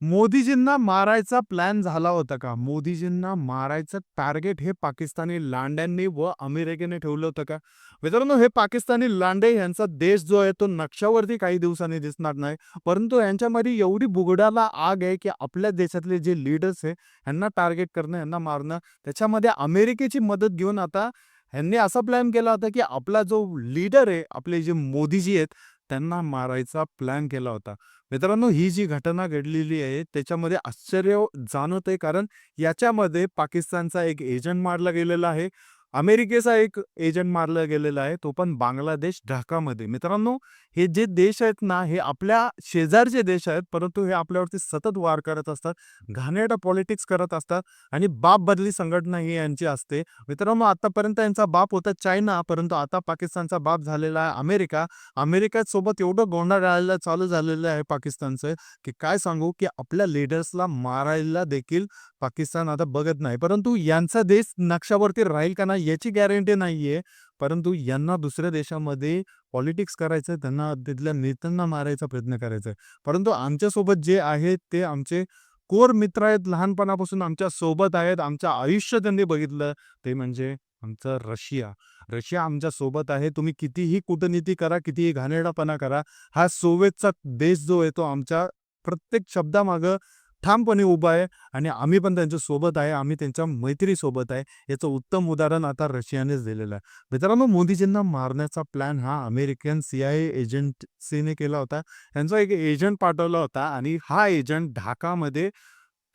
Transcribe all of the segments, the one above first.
मोदीजींना मारायचा प्लॅन झाला होता का? मोदीजींना मारायचं टार्गेट हे पाकिस्तानी लांड्यांनी व अमेरिकेने ठेवलं होतं का? मित्रांनो, हे पाकिस्तानी लांडे यांचा देश जो आहे तो नक्षावरती काही दिवसांनी दिसणार नाही. परंतु यांच्यामध्ये एवढी बुगडाला आग आहे, की आपल्या देशातले जे लीडर्स आहे, यांना टार्गेट करणं, यांना मारणं. त्याच्यामध्ये अमेरिकेची मदत घेऊन आता ह्यांनी असा प्लॅन केला होता, की आपला जो लीडर आहे, आपले जे मोदीजी आहेत, त्यांना मारायचा प्लॅन केला होता. मित्रांनो, ही जी घटना घडलेली आहे त्याच्यामध्ये आश्चर्य जाणवतंय, कारण याच्यामध्ये पाकिस्तानचा एक एजंट मारला गेलेला आहे. अमेरिकेचा एक एजंट मारला गेलेला आहे, तो पण बांगलादेश ढाकामध्ये. मित्रांनो, हे जे देश आहेत ना, हे आपल्या शेजारचे देश आहेत, परंतु हे आपल्यावरती सतत वार करत असतात, घाणेरडं पॉलिटिक्स करत असतात आणि बाप बदली संघटना ही यांची असते. मित्रांनो, आतापर्यंत यांचा बाप होता चायना, परंतु आता पाकिस्तानचा बाप झालेला आहे अमेरिका. अमेरिकेसोबत एवढं गोंधळ चालू झालेलं आहे पाकिस्तानचं, की काय सांगू, की आपल्या लीडर्सला मारायला देखील पाकिस्तान आता बघत नाही. परंतु यांचा देश नक्षावरती राहील का नाही याची गॅरंटी नाहीये. परंतु यांना दुसऱ्या देशामध्ये पॉलिटिक्स करायचं, त्यांना तिथल्या नेत्यांना मारायचा प्रयत्न करायचा आहे. परंतु आमच्यासोबत जे आहेत ते आमचे कोर मित्र आहेत, लहानपणापासून आमच्या सोबत आहेत. आमचं आयुष्य त्यांनी बघितलं, ते म्हणजे आमचा रशिया. रशिया आमच्या सोबत आहे. तुम्ही कितीही कूटनीती करा, कितीही घाणेरडापणा करा, हा सोव्हिएतचा देश जो आहे तो आमच्या प्रत्येक शब्दामागं ठामपणे उभा आहे आणि आम्ही पण त्यांच्या सोबत आहे. आम्ही त्यांच्या मैत्रीसोबत आहे. याचं उत्तम उदाहरण आता रशियानेच दिलेलं आहे. मित्रांनो, मोदीजींना मारण्याचा प्लॅन हा अमेरिकन CIA एजन्सीने केला होता. त्यांचा एक एजंट पाठवला होता आणि हा एजंट ढाकामध्ये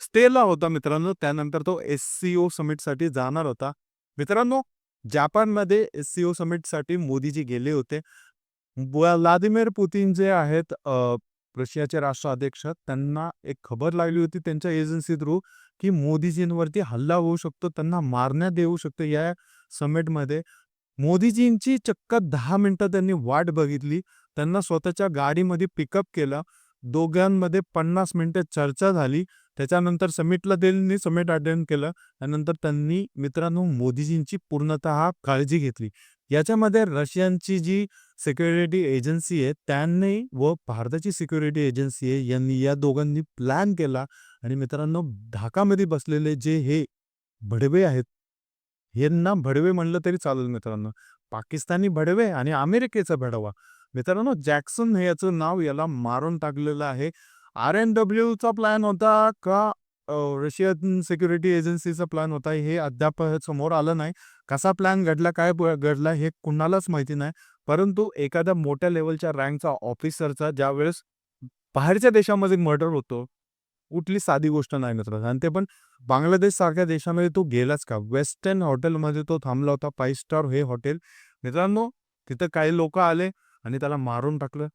स्टेला होता मित्रांनो. त्यानंतर तो SCO समिटसाठी जाणार होता. मित्रांनो, जपानमध्ये SCO समिटसाठी मोदीजी गेले होते. व्लादिमीर पुतिन जे आहेत रशियाचे राष्ट्राध्यक्ष, त्यांना एक खबर लागली होती त्यांच्या एजन्सी थ्रू, की मोदीजींवरती हल्ला होऊ शकतो, त्यांना मारण्यात येऊ शकतं या समिटमध्ये. मोदीजींची चक्क 10 मिनिटं त्यांनी वाट बघितली. त्यांना स्वतःच्या गाडीमध्ये पिकअप केलं. दोघांमध्ये 50 मिनिटं चर्चा झाली. त्याच्यानंतर समिटला त्यांनी समिट अटेंड केलं. त्यानंतर त्यांनी मित्रांनो मोदीजींची पूर्णतः काळजी घेतली. याच्यामध्ये रशियनची जी सिक्युरिटी एजन्सी आहे त्यांनी व भारताची सिक्युरिटी एजन्सी आहे यांनी या दोघांनी प्लॅन केला आणि मित्रांनो ढाकामध्ये बसलेले जे हे भडवे आहेत, यांना भडवे म्हणलं तरी चालेल मित्रांनो. पाकिस्तानी भडवे आणि अमेरिकेचा भडवा. मित्रांनो, जॅक्सन हे याचं नाव, याला मारून टाकलेलं आहे. RNWचा प्लॅन होता का रशियन सिक्युरिटी एजन्सीचा प्लॅन होता हे अद्याप समोर आलं नाही. कसा प्लॅन घडला, काय घडला हे कुणालाच माहिती नाही. परंतु एखाद्या मोठ्या लेव्हलच्या रँकचा ऑफिसरचा ज्यावेळेस बाहेरच्या देशामध्ये मर्डर होतो, कुठली साधी गोष्ट नाही मित्रांनो आणि ते पण बांगलादेश सारख्या देशामध्ये तो गेलाच का? वेस्टर्न हॉटेलमध्ये तो थांबला होता, 5 स्टार हे हॉटेल. मित्रांनो, तिथं काही लोकं आले आणि त्याला मारून टाकलं.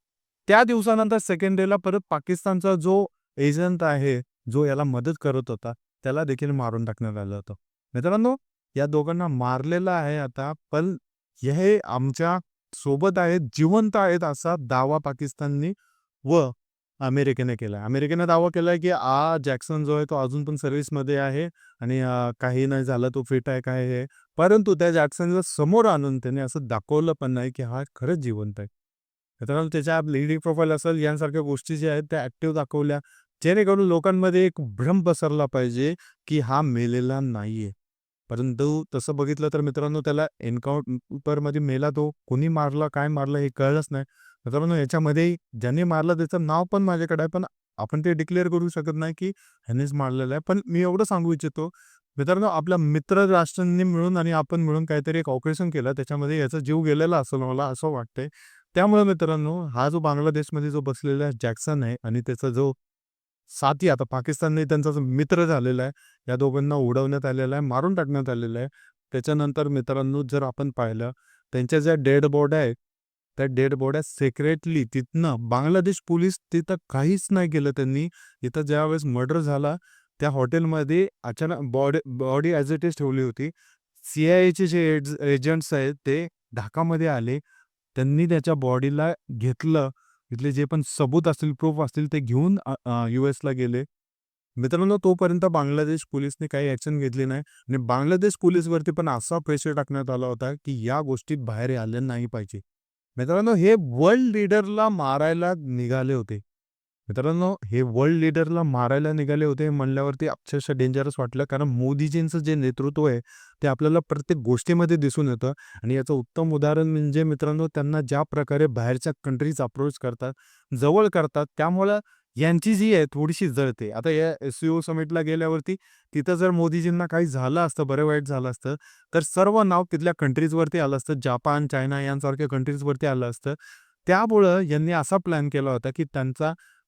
त्या दिवसानंतर सेकंड डेला परत पाकिस्तानचा जो एजंट आहे, जो याला मदत करत होता, त्याला देखील मारून टाकण्यात आलं होतं. मित्रांनो, या दोघांना मारलेलं आहे आता, पण हे आमच्या सोबत आहेत, जिवंत आहेत असा दावा पाकिस्ताननी व अमेरिकेने केलाय. अमेरिकेने दावा केलाय, की जॅक्सन जो आहे तो अजून पण सर्व्हिसमध्ये आहे आणि काही नाही झालं, तो फिट आहे, काय आहे. परंतु त्या जॅक्सनला समोर आणून त्याने असं दाखवलं पण नाही, की हा खरंच जिवंत आहे. मित्रांनो, त्याच्या लिव्हिंग प्रोफाइल असेल यांसारख्या गोष्टी ज्या आहेत त्या ॲक्टिव्ह दाखवल्या, जेणेकरून लोकांमध्ये एक भ्रम पसरला पाहिजे, की हा मेलेला नाहीये. परंतु तसं बघितलं तर मित्रांनो त्याला एन्काउंटरमध्ये मेला तो. कोणी मारला, काय मारलं हे कळलंच नाही. मित्रांनो, याच्यामध्ये ज्यांनी मारलं त्याचं नाव पण माझ्याकडे आहे, पण आपण ते डिक्लेअर करू शकत नाही, की ह्यानेच मारलेलं आहे. पण मी एवढं सांगू इच्छितो, मित्रांनो, आपल्या मित्र राष्ट्रांनी मिळून आणि आपण मिळून काहीतरी एक ऑपरेशन केलं, त्याच्यामध्ये याचा जीव गेलेला असेल मला असं वाटतंय. त्यामुळे मित्रांनो, हा जो बांगलादेशमध्ये जो बसलेला जॅक्सन आहे आणि त्याचा जो साथी आता पाकिस्तानने त्यांचा जो मित्र झालेला आहे, या दोघांना उडवण्यात आलेला आहे, मारून टाकण्यात आलेलं आहे. त्याच्यानंतर मित्रांनो, जर आपण पाहिलं, त्यांच्या ज्या डेड बॉड्या आहेत, त्या डेड बॉड्या सिक्रेटली तिथनं बांगलादेश पोलीस तिथं काहीच नाही केलं त्यांनी. इथं ज्यावेळेस मर्डर झाला, त्या हॉटेलमध्ये अचानक बॉडी ॲज इट इज ठेवली होती. CIAचे जे एजंट्स आहेत ते ढाकामध्ये आले. त्यांनी त्याच्या बॉडीला घेतलं. तिथले जे पण सबूत असतील, प्रूफ असतील ते घेऊन USला गेले. मित्रांनो, तोपर्यंत बांगलादेश पोलिसने काही ॲक्शन घेतली नाही आणि बांगलादेश पोलिसवरती पण असा प्रेशर टाकण्यात आला होता, की या गोष्टी बाहेर आल्या नाही पाहिजे. मित्रांनो, हे वर्ल्ड लीडरला मारायला निघाले होते. मित्रांनो, हे वर्ल्ड लीडरला मारायला निघाले होते म्हणल्यावरती अक्षरशः डेंजरस वाटलं. कारण मोदीजींचं जे नेतृत्व आहे, ते आपल्याला प्रत्येक गोष्टीमध्ये दिसून येतं आणि याचं उत्तम उदाहरण म्हणजे मित्रांनो, त्यांना ज्या प्रकारे बाहेरच्या कंट्रीज अप्रोच करतात, जवळ करतात, त्यामुळं यांची जी आहे थोडीशी जळते. आता या एस-सी-ओ समिटला गेल्यावरती तिथं जर मोदीजींना काही झालं असतं, बरं वाईट झालं असतं, तर सर्व नाव तिथल्या कंट्रीजवरती आलं असतं. जापान, चायना यांसारख्या कंट्रीजवरती आलं असतं. त्यामुळं यांनी असा प्लॅन केला होता, की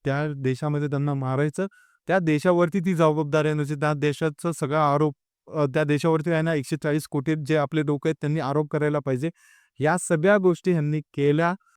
त्या देशामध्ये त्यांना मारायचं. त्या देशावरती ती जबाबदारी आणायची. त्या देशाचा सगळा आरोप त्या देशावरती आहे ना 140 कोटी जे आपले लोकं आहेत त्यांनी आरोप करायला पाहिजे. या सगळ्या गोष्टी ह्यांनी केल्या